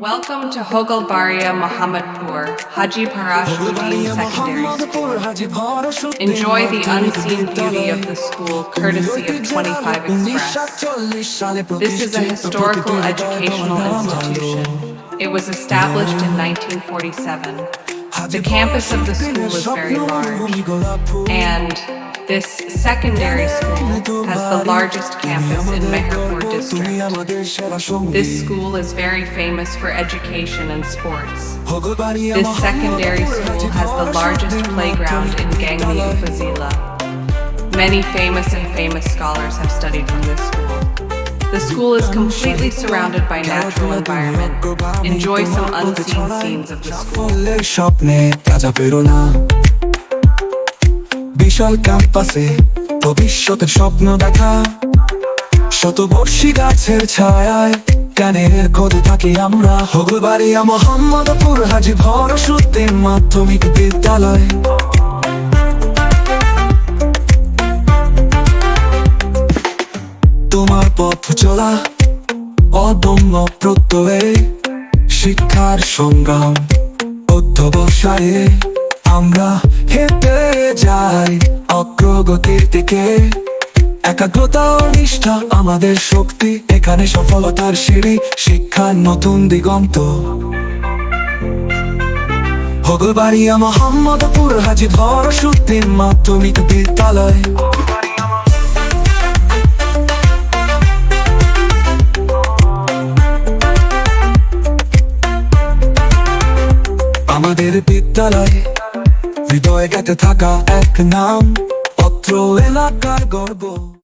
Welcome to Hogalbaria Mohammadpur, Haji Parash-Uddin Secondary School. Enjoy the unseen beauty of the school courtesy of 25 Express. This is a historical educational institution. It was established in 1947. The campus of the school is very large, and this secondary school has the largest campus in Meherpur district. This school is very famous for education and sports. This secondary school has the largest playground in Gangli Upazila. Many famous scholars have studied from this school. The school is completely surrounded by natural environment. Enjoy some unseen scenes of the school. বিশাল ক্যাম্পাসে ভবিষ্যতের স্বপ্ন দেখা, শতবর্ষী গাছের ছায়ায় জ্ঞানের খোঁজে থাকি আমরা। হোগলবাড়িয়া মোহাম্মদপুর হাজী ভরসুদ্দিন মাধ্যমিক বিদ্যালয়। তোমার পথ চলা অদম্য প্রত্যয়ে, শিক্ষার সংগ্রাম অধ্যবসায়ে আমরা হেঁটে যাই অগ্রগতির দিকে। একাগ্রতা ও নিষ্ঠা আমাদের শক্তি, এখানে সফলতার সিঁড়ি, শিক্ষার নতুন দিগন্ত। হোগলবাড়িয়া মোহাম্মদপুর হাজী ভরসুদ্দিন মাধ্যমিক বিদ্যালয়। আমাদের বিদ্যালয় হৃদয়ে গেঁথে থাকা এক নাম, অত্র এলাকার গর্ব।